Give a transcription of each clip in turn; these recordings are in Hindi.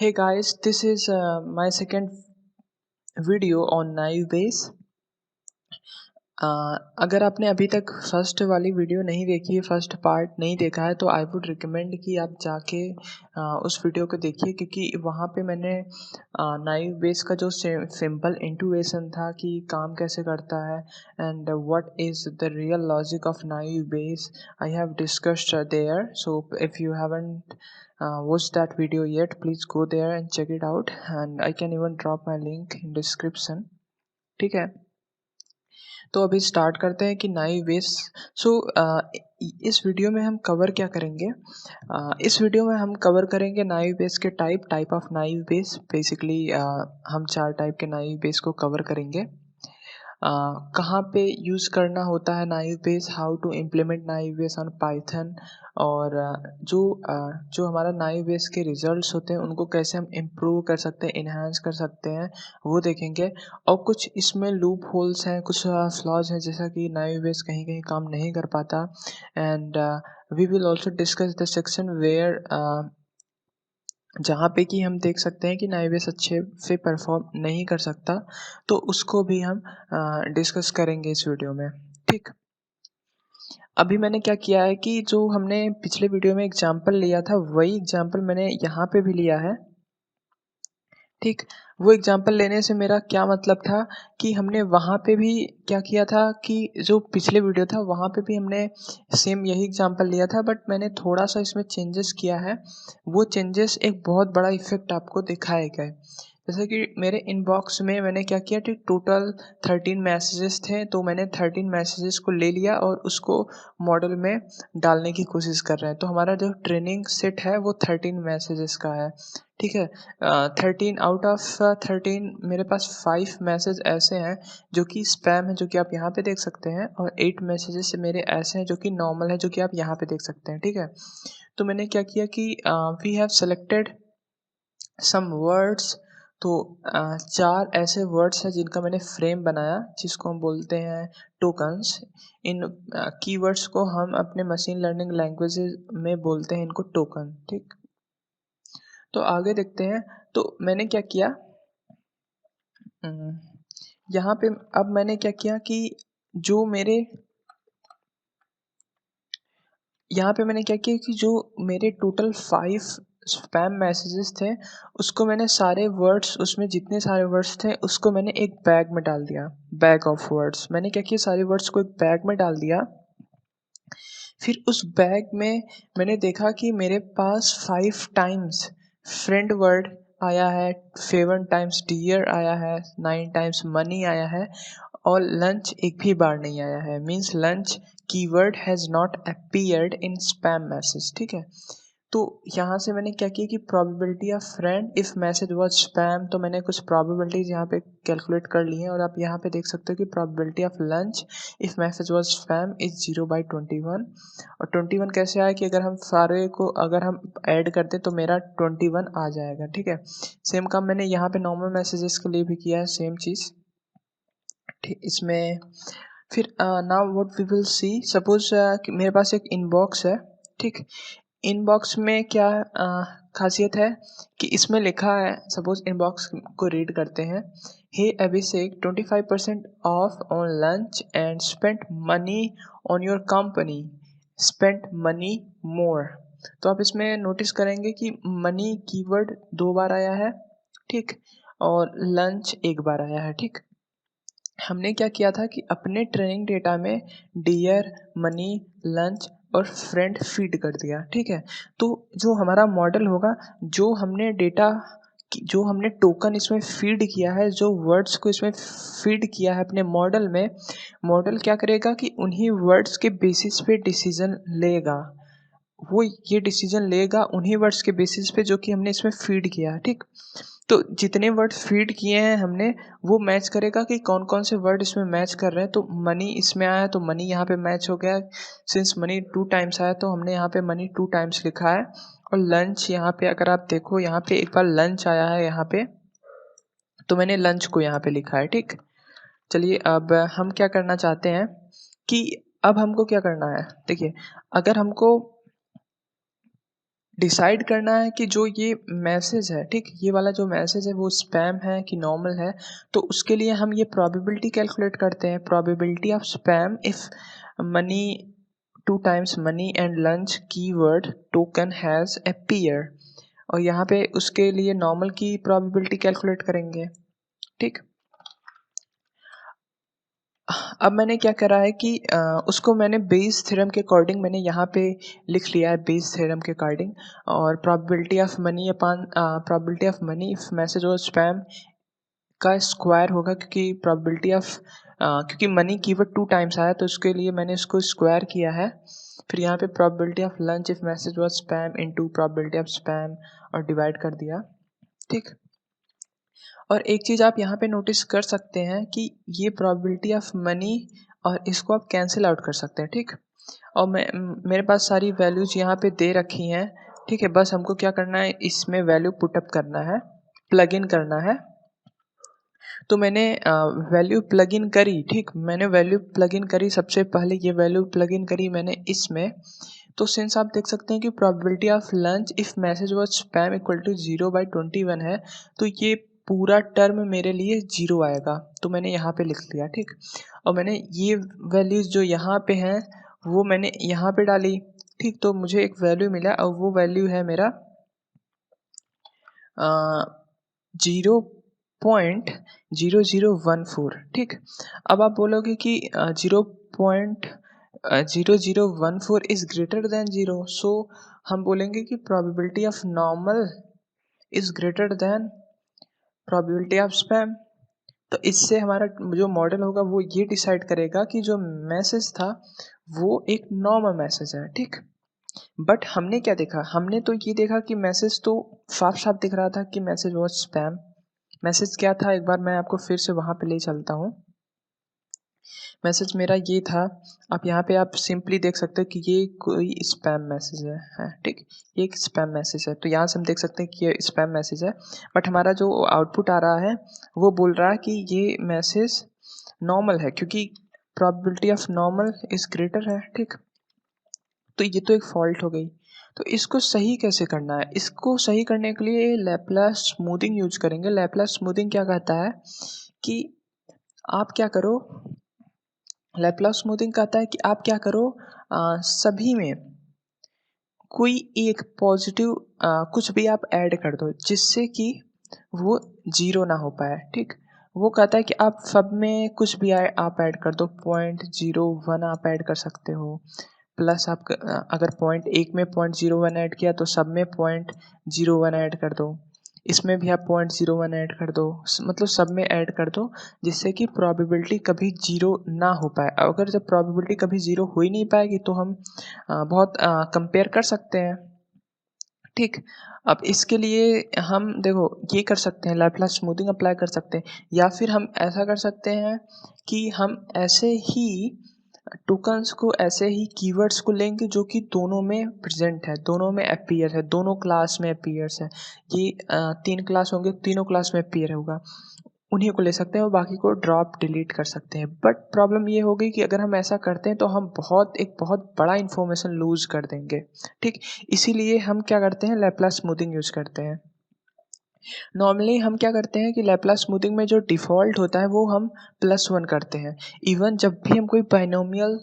Hey guys, this is my second video on naive Bayes। अगर आपने अभी तक फर्स्ट वाली वीडियो नहीं देखी है, फर्स्ट पार्ट नहीं देखा है, तो आई वुड रिकमेंड कि आप जाके उस वीडियो को देखिए, क्योंकि वहाँ पे मैंने नाइव बेस का जो सिंपल इंट्यूएशन था कि काम कैसे करता है and what is the real logic of naive Bayes, I have discussed there. So if you haven't watched that video yet, please go there and check it out, and I can even drop my link in description। ठीक है, तो अभी स्टार्ट करते हैं कि नाइव बेस। सो इस वीडियो में हम कवर क्या करेंगे? इस वीडियो में हम कवर करेंगे नाइव बेस के type of naive base. Basically हम 4 टाइप के नाइव बेस को कवर करेंगे। कहाँ पे यूज़ करना होता है naive Bayes, how to implement naive Bayes on Python, और जो हमारा नाइव बेस के रिजल्ट्स होते हैं उनको कैसे हम इम्प्रूव कर सकते हैं, इन्हांस कर सकते हैं, वो देखेंगे। और कुछ इसमें लूप होल्स हैं, कुछ फ्लॉज हैं, जैसा कि नाइव बेस कहीं कहीं काम नहीं कर पाता। And we will also discuss the section where जहाँ पे कि हम देख सकते हैं कि नाइव बेस अच्छे से परफॉर्म नहीं कर सकता, तो उसको भी हम डिस्कस करेंगे इस वीडियो में। ठीक, अभी मैंने क्या किया है कि जो हमने पिछले वीडियो में एग्जांपल लिया था, वही एग्जांपल मैंने यहाँ पे भी लिया है। ठीक, वो एग्जांपल लेने से मेरा क्या मतलब था कि हमने वहाँ पे भी क्या किया था कि जो पिछले वीडियो था वहाँ पे भी हमने सेम यही एग्जांपल लिया था, बट मैंने थोड़ा-सा इसमें चेंजेस किया है। वो चेंजेस एक बहुत बड़ा इफ़ेक्ट आपको दिखाएगा। जैसे कि मेरे इनबॉक्स में मैंने क्या किया कि टोटल 13 मैसेजेस थे, तो मैंने 13 मैसेजेस को ले लिया और उसको मॉडल में डालने की कोशिश कर रहे हैं। तो हमारा जो ट्रेनिंग सेट है वो 13 मैसेजेस का है। ठीक है, 13 आउट ऑफ 13 मेरे पास 5 मैसेज ऐसे हैं जो कि स्पैम है, जो कि आप यहाँ पे देख सकते हैं, और 8 मैसेजेस मेरे ऐसे हैं जो कि नॉर्मल है, जो कि आप यहाँ पे देख सकते हैं। ठीक है, तो मैंने क्या किया कि we have selected some words. तो 4 ऐसे वर्ड्स हैं जिनका मैंने फ्रेम बनाया, जिसको हम बोलते हैं टोकन्स। इन कीवर्ड्स को हम अपने मशीन लर्निंग लैंग्वेजेस में बोलते हैं इनको टोकन। ठीक, तो आगे देखते हैं। तो मैंने क्या किया, उम, यहाँ पे अब मैंने क्या किया कि जो मेरे यहाँ पे मैंने क्या किया कि जो मेरे टोटल 5 स्पैम मैसेजेस थे, उसको मैंने सारे वर्ड्स, उसमें जितने सारे वर्ड्स थे उसको मैंने एक बैग में डाल दिया, बैग ऑफ वर्ड्स। मैंने क्या किया, सारे वर्ड्स को एक बैग में डाल दिया। फिर उस बैग में मैंने देखा कि मेरे पास 5 टाइम्स फ्रेंड वर्ड आया है, 7 टाइम्स डियर आया है, 9 टाइम्स मनी आया है, और लंच एक भी बार नहीं आया है। Means lunch keyword has not appeared in spam message. ठीक है, तो यहाँ से मैंने क्या किया कि probability of friend if message was spam, तो मैंने कुछ प्रोबेबिलिटीज़ यहाँ पे कैलकुलेट कर ली हैं, और आप यहाँ पे देख सकते हो कि probability of lunch if message was spam is 0/21। और 21 कैसे आया कि अगर हम सारे को अगर हम ऐड कर दें तो मेरा 21 आ जाएगा। ठीक है, सेम काम मैंने यहाँ पे नॉर्मल मैसेजेस के लिए भी किया है, सेम चीज़। ठीक, इसमें फिर now what we will see, suppose कि मेरे पास एक इनबॉक्स है। ठीक, इनबॉक्स में क्या खासियत है कि इसमें लिखा है, सपोज इनबॉक्स को रीड करते हैं। हे अभिषेक, 25% of on lunch and spent money on your company, spent money मोर। तो आप इसमें नोटिस करेंगे कि मनी कीवर्ड 2 बार आया है। ठीक, और लंच 1 बार आया है। ठीक, हमने क्या किया था कि अपने ट्रेनिंग डेटा में डियर, मनी, लंच और फ्रेंड फीड कर दिया। ठीक है, तो जो हमारा मॉडल होगा, जो हमने डेटा जो हमने टोकन इसमें फीड किया है, जो वर्ड्स को इसमें फीड किया है अपने मॉडल में, मॉडल क्या करेगा कि उन्हीं वर्ड्स के बेसिस पे डिसीजन लेगा। वो ये डिसीजन लेगा उन्हीं वर्ड्स के बेसिस पे जो कि हमने इसमें फीड किया है। ठीक, तो जितने वर्ड फीड किए हैं हमने, वो मैच करेगा कि कौन-कौन से वर्ड इसमें मैच कर रहे हैं। तो मनी इसमें आया तो मनी यहाँ पे मैच हो गया। सिंस मनी 2 टाइम्स आया तो हमने यहाँ पे मनी 2 टाइम्स लिखा है। और लंच यहाँ पे अगर आप देखो, यहाँ पे एक बार लंच आया है यहाँ पे, तो मैंने लंच को यहाँ पे लिखा है। ठीक, चलिए अब हम क्या करना चाहते हैं कि अब हमको क्या करना है। देखिए, अगर हमको डिसाइड करना है कि जो ये मैसेज है, ठीक, ये वाला जो मैसेज है वो स्पैम है कि नॉर्मल है। तो उसके लिए हम ये प्रोबेबिलिटी कैलकुलेट करते हैं, probability of spam if money 2 times money and lunch keyword token has appear, और यहाँ पे उसके लिए नॉर्मल की प्रोबेबिलिटी कैलकुलेट करेंगे, ठीक। अब मैंने क्या करा है कि उसको मैंने बेस थ्योरम के अकॉर्डिंग मैंने यहाँ पे लिख लिया है, बेस थ्योरम के अकॉर्डिंग। और probability of money upon probability of money if message और स्पैम का स्क्वायर होगा, क्योंकि प्रोबेबिलिटी ऑफ क्योंकि मनी कीवर्ड 2 टाइम्स आया तो उसके लिए मैंने इसको स्क्वायर किया है। फिर यहाँ पे probability of lunch if message was spam into probability of spam और डिवाइड कर दिया, ठीक। और एक चीज़ आप यहाँ पे नोटिस कर सकते हैं कि ये प्रोबेबिलिटी ऑफ मनी और इसको आप कैंसिल आउट कर सकते हैं, ठीक। और मेरे पास सारी वैल्यूज़ यहाँ पे दे रखी हैं, ठीक है। बस हमको क्या करना है, इसमें वैल्यू पुट अप करना है, प्लग इन करना है। तो मैंने वैल्यू प्लग इन करी, ठीक, मैंने वैल्यू प्लग इन करी। सबसे पहले ये वैल्यू प्लग इन करी मैंने इसमें। तो सिंस आप देख सकते हैं कि probability of lunch if message was spam equal to 0/21 है, तो ये पूरा टर्म मेरे लिए 0 आएगा। तो मैंने यहाँ पे लिख लिया, ठीक। और मैंने ये वैल्यूज़ जो यहाँ पे हैं वो मैंने यहाँ पे डाली, ठीक। तो मुझे एक वैल्यू मिला और वो वैल्यू है मेरा 0.0014, ठीक। अब आप बोलोगे कि 0.0014 इज ग्रेटर देन 0, सो हम बोलेंगे कि probability of normal is greater than probability of spam. तो इससे हमारा जो मॉडल होगा वो ये डिसाइड करेगा कि जो मैसेज था वो एक नॉर्मल मैसेज है, ठीक। बट हमने क्या देखा, हमने तो ये देखा कि मैसेज तो साफ साफ दिख रहा था कि मैसेज वॉज स्पैम। मैसेज क्या था, एक बार मैं आपको फिर से वहाँ पे ले चलता हूँ। मैसेज मेरा ये था, आप यहाँ पे आप सिंपली देख सकते हो कि ये कोई स्पैम मैसेज है, ठीक। ये एक स्पैम मैसेज है, तो यहाँ से हम देख सकते हैं कि ये स्पैम मैसेज है। बट हमारा जो आउटपुट आ रहा है वो बोल रहा है कि ये मैसेज नॉर्मल है, क्योंकि probability of normal is greater है, ठीक। तो ये तो एक फॉल्ट हो गई। तो इसको सही कैसे करना है, इसको सही करने के लिए लैप्लास स्मूथिंग यूज करेंगे। लैप्लास स्मूथिंग क्या कहता है कि आप क्या करो, लैप्लास स्मूथिंग कहता है कि आप क्या करो, सभी में कोई एक पॉजिटिव कुछ भी आप ऐड कर दो जिससे कि वो जीरो ना हो पाए, ठीक। वो कहता है कि आप सब में कुछ भी आप ऐड कर दो, 0.01 आप ऐड कर सकते हो, प्लस आप अगर पॉइंट एक में 0.01 ऐड किया तो सब में 0.01 ऐड कर दो, इसमें भी आप 0.01 ऐड कर दो, मतलब सब में ऐड कर दो, जिससे कि प्रोबेबिलिटी कभी जीरो ना हो पाए। अगर जब प्रोबेबिलिटी कभी जीरो हो ही नहीं पाएगी तो हम बहुत कंपेयर कर सकते हैं, ठीक। अब इसके लिए हम देखो ये कर सकते हैं, लैप्लास स्मूथिंग अप्लाई कर सकते हैं, या फिर हम ऐसा कर सकते हैं कि हम ऐसे ही टोकन्स को, ऐसे ही कीवर्ड्स को लेंगे जो कि दोनों में प्रेजेंट है, दोनों में अपीयर है, दोनों क्लास में अपीयर्स है। ये 3 क्लास होंगे, तीनों क्लास में अपीयर होगा, उन्हीं को ले सकते हैं और बाकी को ड्रॉप डिलीट कर सकते हैं। बट प्रॉब्लम ये होगी कि अगर हम ऐसा करते हैं तो हम एक बहुत बड़ा इन्फॉर्मेशन लूज कर देंगे, ठीक। इसीलिए हम क्या करते हैं, लैप्लास स्मूथिंग यूज करते हैं। नॉर्मली हम क्या करते हैं कि लैप्लास स्मूथिंग में जो डिफ़ॉल्ट होता है वो हम +1 करते हैं। इवन जब भी हम कोई बाइनोमियल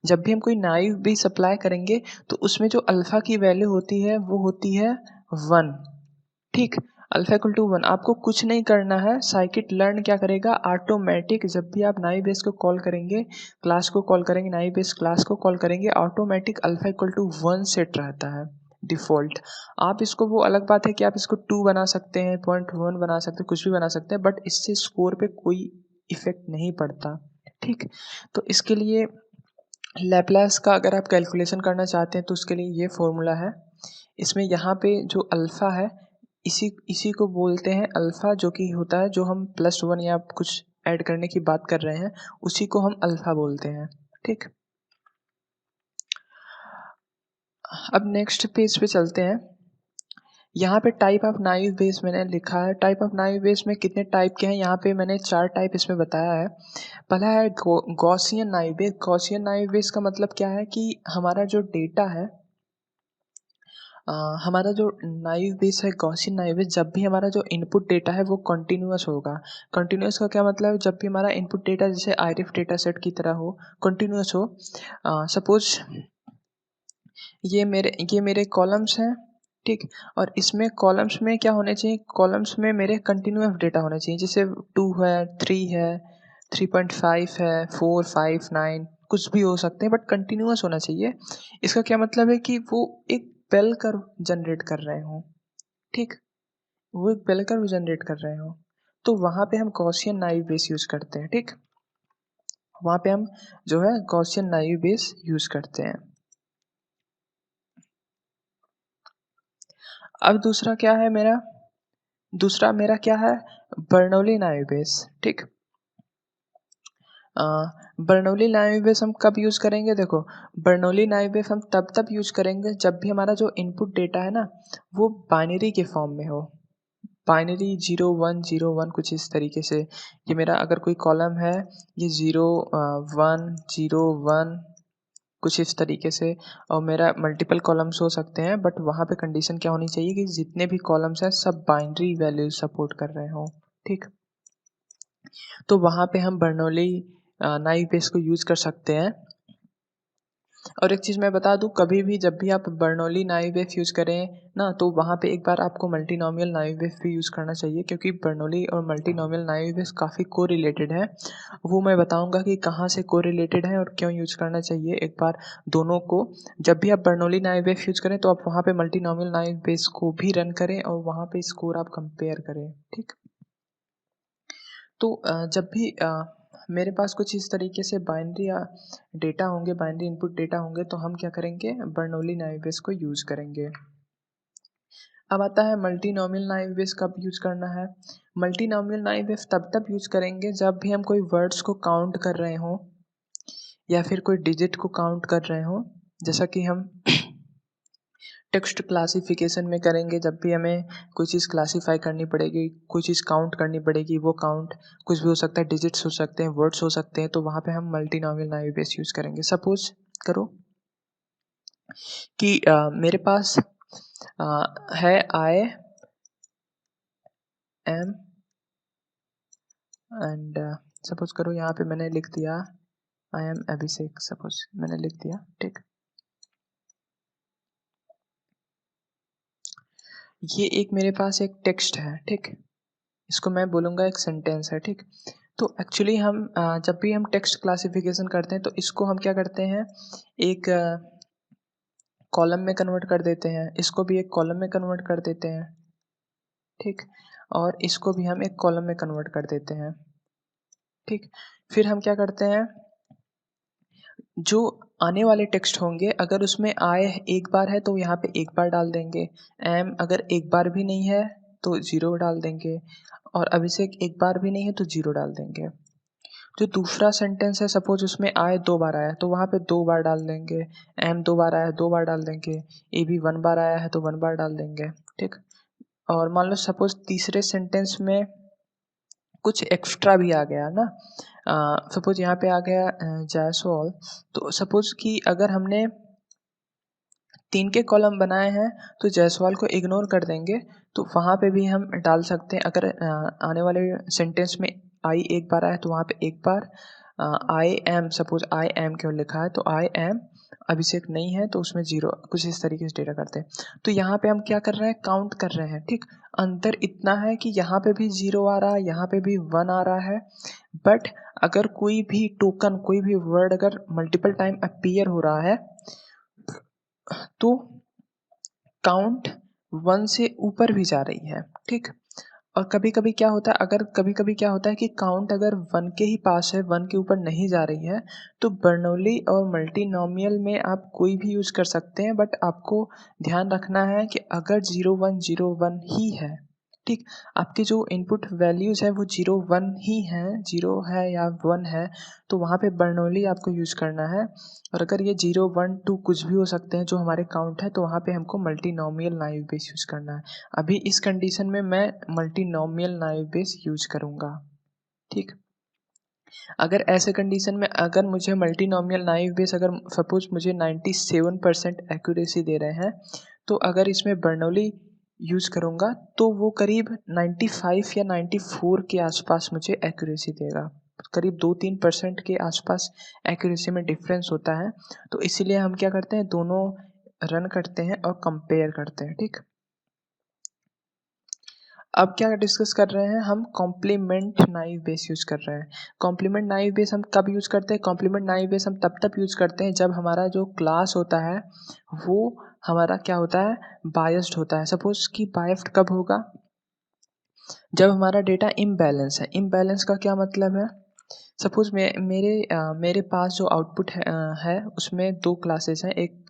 जब भी हम कोई नाइव बेस अप्लाई करेंगे तो उसमें जो अल्फ़ा की वैल्यू होती है वो होती है 1, ठीक। अल्फ़ा इक्वल टू 1, आपको कुछ नहीं करना है, साइकिट लर्न क्या करेगा, ऑटोमेटिक जब भी आप नाइव बेस को कॉल करेंगे, क्लास को कॉल करेंगे, नाइव बेस क्लास को कॉल करेंगे, automatic alpha equal to 1 set रहता है डिफ़ॉल्ट। आप इसको, वो अलग बात है कि आप इसको 2 बना सकते हैं, 0.1 बना सकते हैं, कुछ भी बना सकते हैं, बट इससे स्कोर पे कोई इफ़ेक्ट नहीं पड़ता, ठीक। तो इसके लिए लैप्लास का अगर आप कैलकुलेशन करना चाहते हैं तो उसके लिए ये फ़ॉर्मूला है। इसमें यहाँ पे जो अल्फ़ा है इसी इसी को बोलते हैं अल्फ़ा, जो कि होता है जो हम +1 या कुछ ऐड करने की बात कर रहे हैं उसी को हम अल्फ़ा बोलते हैं, ठीक। अब नेक्स्ट पेज पे चलते हैं। यहाँ पे टाइप ऑफ नाइव बेस मैंने लिखा है। टाइप ऑफ नाइव बेस में कितने टाइप के हैं, यहाँ पे मैंने 4 टाइप इसमें बताया है। पहला है Gaussian naive base. Gaussian naive base का मतलब क्या है कि हमारा जो डेटा है हमारा जो नाइव बेस है गॉसियन नाइव बेस, जब भी हमारा जो इनपुट डेटा है वो कंटिन्यूअस होगा। कंटिन्यूअस का क्या मतलब है, जब भी हमारा इनपुट डेटा जैसे आईरिफ डेटा सेट की तरह हो, कंटिन्यूअस हो। सपोज ये मेरे कॉलम्स हैं, ठीक। और इसमें कॉलम्स में क्या होने चाहिए, कॉलम्स में मेरे कंटिन्यूअस डेटा होना चाहिए, जैसे 2 है, 3 है, 3.5 है, 4, 5, 9 कुछ भी हो सकते हैं, बट कंटिन्यूअस होना चाहिए। इसका क्या मतलब है कि वो एक बेल कर्व जनरेट कर रहे हों, ठीक। वो एक बेल कर्व जनरेट कर रहे हों, तो वहाँ पे हम गॉसियन नाइव बेस यूज़ करते हैं, ठीक। वहाँ पे हम जो है गॉसियन नाइव बेस यूज़ करते हैं। अब दूसरा मेरा क्या है, बर्नौली नाइव बेस, ठीक। बर्नौली नाइव बेस हम कब यूज़ करेंगे, देखो बर्नौली नाइव बेस हम तब यूज़ करेंगे जब भी हमारा जो इनपुट डेटा है ना वो बाइनरी के फॉर्म में हो। बाइनरी 0 1 0 1 कुछ इस तरीके से। ये मेरा अगर कोई कॉलम है, ये 0 1 0 1 कुछ इस तरीके से, और मेरा मल्टीपल कॉलम्स हो सकते हैं, बट वहाँ पे कंडीशन क्या होनी चाहिए कि जितने भी कॉलम्स हैं सब बाइनरी वैल्यूज सपोर्ट कर रहे हों, ठीक। तो वहाँ पे हम बर्नौली नाइव बेस को यूज़ कर सकते हैं। और एक चीज़ मैं बता दूँ, कभी भी जब भी आप बर्नौली नाइव बेस यूज़ करें ना, तो वहाँ पे एक बार आपको मल्टीनोमियल नाइव बेस भी यूज़ करना चाहिए, क्योंकि बर्नौली और मल्टीनोमियल नाइव बेस काफ़ी कोरिलेटेड है। वो मैं बताऊँगा कि कहाँ से कोरिलेटेड है और क्यों यूज़ करना चाहिए एक बार दोनों को। जब भी आप बर्नौली नाइव बेस यूज़ करें तो आप वहाँ पे मल्टीनोमियल नाइव बेस को भी रन करें और वहाँ पे स्कोर आप कंपेयर करें, ठीक। तो जब भी मेरे पास कुछ इस तरीके से बाइनरी डेटा होंगे, बाइनरी इनपुट डेटा होंगे, तो हम क्या करेंगे, बर्नौली नाइव बेस को यूज़ करेंगे। अब आता है मल्टीनोमियल नाइव बेस कब यूज़ करना है। मल्टीनोमियल नाइव बेस तब यूज़ करेंगे जब भी हम कोई वर्ड्स को काउंट कर रहे हों या फिर कोई डिजिट को काउंट कर रहे हों। जैसा कि हम टेक्स्ट क्लासिफिकेशन में करेंगे, जब भी हमें कोई चीज़ क्लासीफाई करनी पड़ेगी, कोई चीज़ काउंट करनी पड़ेगी, वो काउंट कुछ भी हो सकता है, डिजिट्स हो सकते हैं, वर्ड्स हो सकते हैं, तो वहाँ पे हम मल्टीनोमियल नाइव बेस यूज़ करेंगे। सपोज करो कि मेरे पास है आई एम एंड सपोज करो यहाँ पे मैंने लिख दिया आई एम अभिषेक, सपोज मैंने लिख दिया, ठीक। ये एक मेरे पास एक टेक्स्ट है, ठीक। इसको मैं बोलूँगा एक सेंटेंस है, ठीक। तो एक्चुअली हम जब भी हम टेक्स्ट क्लासिफिकेशन करते हैं तो इसको हम क्या करते हैं, एक कॉलम में कन्वर्ट कर देते हैं, इसको भी एक कॉलम में कन्वर्ट कर देते हैं, ठीक। और इसको भी हम एक कॉलम में कन्वर्ट कर देते हैं, ठीक। फिर हम क्या करते हैं, जो आने वाले टेक्स्ट होंगे अगर उसमें आई एक बार है तो यहाँ पे एक बार डाल देंगे, एम अगर एक बार भी नहीं है तो 0 डाल देंगे, और अभिषेक एक बार भी नहीं है तो 0 डाल देंगे। जो दूसरा सेंटेंस है, सपोज उसमें आई 2 बार आया है तो वहाँ पे 2 बार डाल देंगे, एम 2 बार आया है 2 बार डाल देंगे, ए भी 1 बार आया है तो 1 बार डाल देंगे, ठीक। और मान लो सपोज तीसरे सेंटेंस में कुछ एक्स्ट्रा भी आ गया ना, सपोज यहाँ पे आ गया जायसवाल, तो सपोज कि अगर हमने 3 के कॉलम बनाए हैं तो जायसवाल को इग्नोर कर देंगे, तो वहाँ पे भी हम डाल सकते हैं। अगर आने वाले सेंटेंस में आई एक बार आया तो वहाँ पे एक बार, I M, suppose I M केवल लिखा है तो आई एम, अभिषेक नहीं है तो उसमें 0, कुछ इस तरीके से डेटा करते हैं। तो यहाँ पे हम क्या कर रहे हैं, काउंट कर रहे हैं, ठीक। अंतर इतना है कि यहाँ पे भी 0 आ रहा है, यहाँ पे भी 1 आ रहा है, बट अगर कोई भी टोकन, कोई भी वर्ड अगर मल्टीपल टाइम अपीयर हो रहा है तो काउंट 1 से ऊपर भी जा रही है, ठीक। और कभी-कभी क्या होता है, अगर कभी-कभी क्या होता है कि काउंट अगर 1 के ही पास है, 1 के ऊपर नहीं जा रही है, तो बर्नौली और मल्टीनोमियल में आप कोई भी यूज़ कर सकते हैं, बट आपको ध्यान रखना है कि अगर 0 1 0 1 ही है, ठीक। आपके जो इनपुट वैल्यूज़ है वो 0 1 ही हैं, 0 है या 1 है, तो वहाँ पे बर्नौली आपको यूज़ करना है। और अगर ये 0 1 2 कुछ भी हो सकते हैं जो हमारे काउंट है, तो वहाँ पे हमको मल्टीनोमियल नाइव बेस यूज़ करना है। अभी इस कंडीशन में मैं मल्टीनोमियल नाइव बेस यूज़ करूँगा, ठीक। अगर ऐसे कंडीशन में अगर मुझे मल्टीनोमियल नाइव बेस, अगर सपोज मुझे 97% एक्यूरेसी दे रहे हैं, तो अगर इसमें बर्नौली यूज़ करूँगा तो वो करीब 95 या 94 के आसपास मुझे एक्यूरेसी देगा। करीब 2-3% के आसपास एक्यूरेसी में डिफ़रेंस होता है। तो इसीलिए हम क्या करते हैं, दोनों रन करते हैं और कंपेयर करते हैं, ठीक? अब क्या डिस्कस कर रहे हैं हम, कॉम्प्लीमेंट नाइव बेस यूज़ कर रहे हैं। कॉम्प्लीमेंट नाइव बेस हम कब यूज़ करते हैं? कॉम्प्लीमेंट नाइव बेस हम तब यूज़ करते हैं जब हमारा जो क्लास होता है वो हमारा क्या होता है, बायस्ड होता है। सपोज़ कि बायस्ड कब होगा? जब हमारा डेटा इम्बैलेंस है। इम्बैलेंस का क्या मतलब है? सपोज़ मेरे पास जो आउटपुट है उसमें 2 क्लासेस हैं, एक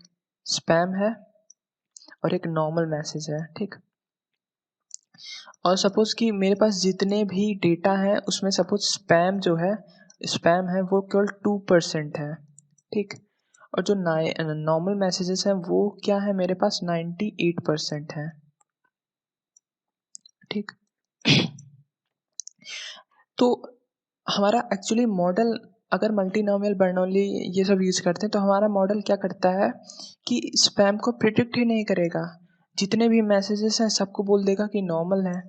स्पैम है और एक नॉर्मल मैसेज है, ठीक? और सपोज़ कि मेरे पास जितने भी डेटा हैं उसमें सपोज़ स्पैम है वो केवल 2% है, ठीक? और जो नॉर्मल मैसेजेस हैं वो क्या है, मेरे पास 98% है, ठीक? तो हमारा एक्चुअली मॉडल, अगर मल्टीनोमियल बर्नौली ये सब यूज़ करते हैं तो हमारा मॉडल क्या करता है कि स्पैम को प्रिडिक्ट ही नहीं करेगा। जितने भी मैसेजेस हैं सबको बोल देगा कि नॉर्मल है।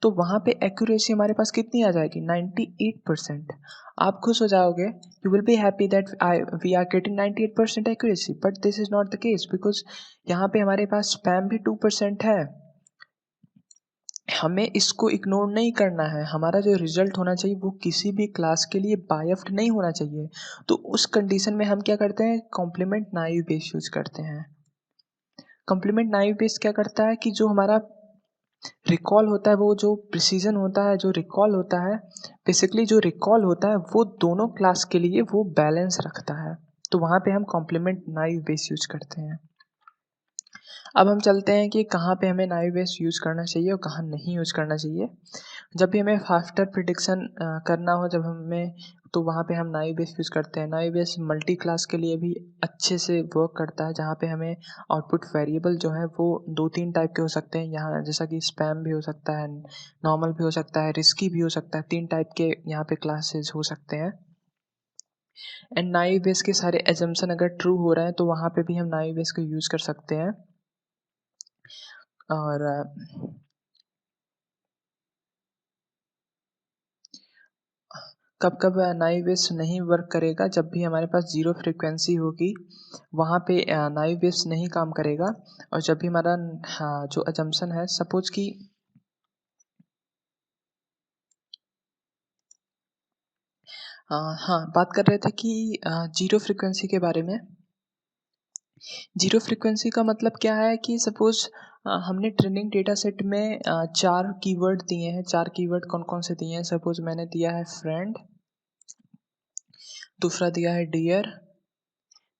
तो वहाँ पे एक्यूरेसी हमारे पास कितनी आ जाएगी, 98%। आप खुश हो जाओगे, you will be happy that we are getting 98% accuracy, but this is not the case, because यहाँ पे हमारे पास स्पैम भी 2% है। हमें इसको इग्नोर नहीं करना है। हमारा जो रिज़ल्ट होना चाहिए वो किसी भी क्लास के लिए बायस्ड नहीं होना चाहिए। तो उस कंडीशन में हम क्या करते हैं, कॉम्प्लीमेंट नाइव बेस यूज़ करते हैं। कॉम्प्लीमेंट नाइव बेस क्या करता है कि जो हमारा रिकॉल होता है, वो जो प्रिसीजन होता है, जो रिकॉल होता है, बेसिकली जो रिकॉल होता है वो दोनों क्लास के लिए वो बैलेंस रखता है। तो वहाँ पे हम कॉम्प्लीमेंट नाइव बेस यूज़ करते हैं। अब हम चलते हैं कि कहाँ पे हमें नाइव बेस यूज़ करना चाहिए और कहाँ नहीं यूज़ करना चाहिए। जब भी हमें फास्टर प्रिडिक्शन करना हो, जब हमें, तो वहाँ पे हम नाइव बेस यूज़ करते हैं। नाइव बेस मल्टी क्लास के लिए भी अच्छे से वर्क करता है, जहाँ पे हमें आउटपुट वेरिएबल जो है वो 2-3 टाइप के हो सकते हैं यहाँ, जैसा कि स्पैम भी हो सकता है, नॉर्मल भी हो सकता है, रिस्की भी हो सकता है। 3 टाइप के यहाँ पे क्लासेस हो सकते हैं। एंड नाइव बेस के सारे असम्पशन अगर ट्रू हो रहे हैं तो वहाँ पे भी हम नाइव बेस को यूज़ कर सकते हैं। और कब-कब नाइव बेस नहीं वर्क करेगा, जब भी हमारे पास ज़ीरो फ्रीक्वेंसी होगी, वहाँ पे नाइव बेस नहीं काम करेगा। और जब भी हमारा हाँ, जो असम्पशन है, सपोज़ कि हाँ, बात कर रहे थे कि ज़ीरो फ्रीक्वेंसी के बारे में। ज़ीरो फ्रीक्वेंसी का मतलब क्या है कि सपोज़ हमने ट्रेनिंग डेटा सेट में 4 कीवर्ड दिए हैं। 4 कीवर्ड कौन-कौन से दिए हैं? सपोज़ मैंने दिया है फ्रेंड, दूसरा दिया है डियर,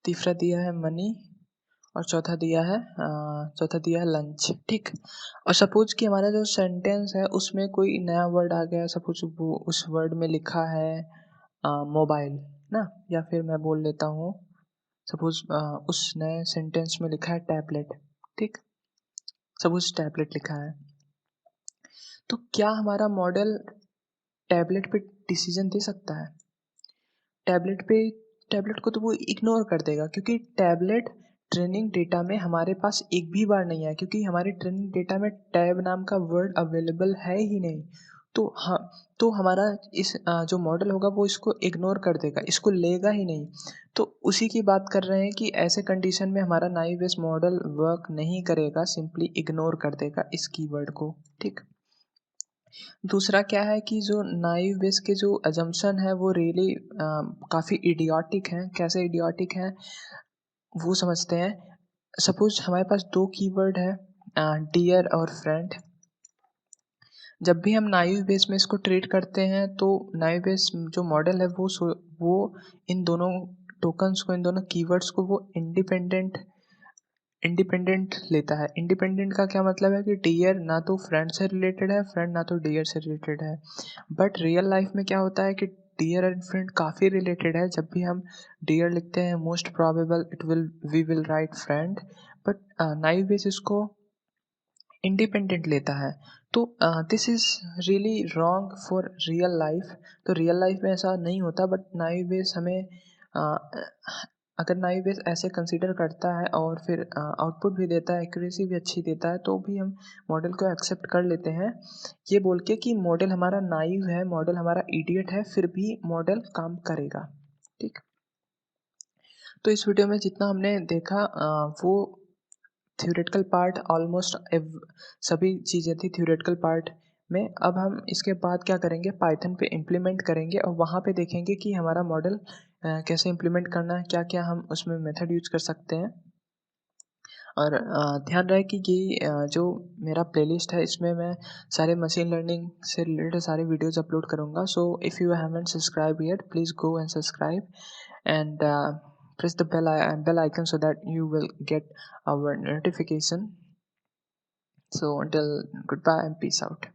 तीसरा दिया है मनी और चौथा दिया है लंच, ठीक? और सपोज़ कि हमारा जो सेंटेंस है उसमें कोई नया वर्ड आ गया, सपोज़ वो उस वर्ड में लिखा है मोबाइल ना, या फिर मैं बोल लेता हूँ, सपोज़ उस नए सेंटेंस में लिखा है टैबलेट, ठीक? सपोज़ टैबलेट लिखा है, तो क्या हमारा मॉडल टैबलेट पे डिसीज़न दे सकता है? टैबलेट पे टैबलेट को तो वो इग्नोर कर देगा, क्योंकि टैबलेट ट्रेनिंग डेटा में हमारे पास एक भी बार नहीं आया, क्योंकि हमारे ट्रेनिंग डेटा में टैब नाम का वर्ड अवेलेबल है ही नहीं। तो हाँ, तो हमारा जो मॉडल होगा वो इसको इग्नोर कर देगा, इसको लेगा ही नहीं। तो उसी की बात कर रहे हैं कि ऐसे कंडीशन में हमारा नाइव बेस मॉडल वर्क नहीं करेगा, सिंपली इग्नोर कर देगा इस कीवर्ड को, ठीक? दूसरा क्या है कि जो नाइव बेस के जो असम्पशन है वो रियली काफ़ी इडियोटिक हैं। कैसे इडियोटिक हैं वो समझते हैं। सपोज़ हमारे पास 2 कीवर्ड है, डियर और फ्रेंड। जब भी हम नाइव बेस में इसको ट्रीट करते हैं तो नाइव बेस जो मॉडल है वो इन दोनों टोकन्स को, इन दोनों कीवर्ड्स को वो इंडिपेंडेंट लेता है। इंडिपेंडेंट का क्या मतलब है कि डियर ना तो फ्रेंड से रिलेटेड है, फ्रेंड ना तो डियर से रिलेटेड है। बट रियल लाइफ में क्या होता है कि डियर एंड फ्रेंड काफ़ी रिलेटेड है। जब भी हम डियर लिखते हैं, most probable we will write friend, but naive Bayes इसको इंडिपेंडेंट लेता है। तो this is really wrong for real life. तो रियल लाइफ में ऐसा नहीं होता, बट नाइव बेस हमें अगर नाइव बेस ऐसे कंसीडर करता है और फिर आउटपुट भी देता है, एक्यूरेसी भी अच्छी देता है, तो भी हम मॉडल को एक्सेप्ट कर लेते हैं, ये बोल के कि मॉडल हमारा नाइव है, मॉडल हमारा इडियट है, फिर भी मॉडल काम करेगा। ठीक। तो इस वीडियो में जितना हमने देखा वो थ्योरेटिकल पार्ट ऑलमोस्ट सभी चीज़ें थी थ्योरेटिकल पार्ट में। अब हम इसके बाद क्या करेंगे, पाइथन पे इम्प्लीमेंट करेंगे और वहाँ पे देखेंगे कि हमारा मॉडल कैसे इम्प्लीमेंट करना है, क्या-क्या हम उसमें मेथड यूज़ कर सकते हैं। और ध्यान रहे कि ये जो मेरा प्लेलिस्ट है इसमें मैं सारे मशीन लर्निंग से रिलेटेड सारे वीडियोज़ अपलोड करूँगा। सो if you haven't subscribe yet please go and subscribe and press the bell icon so that you will get our notification. So until goodbye and peace out.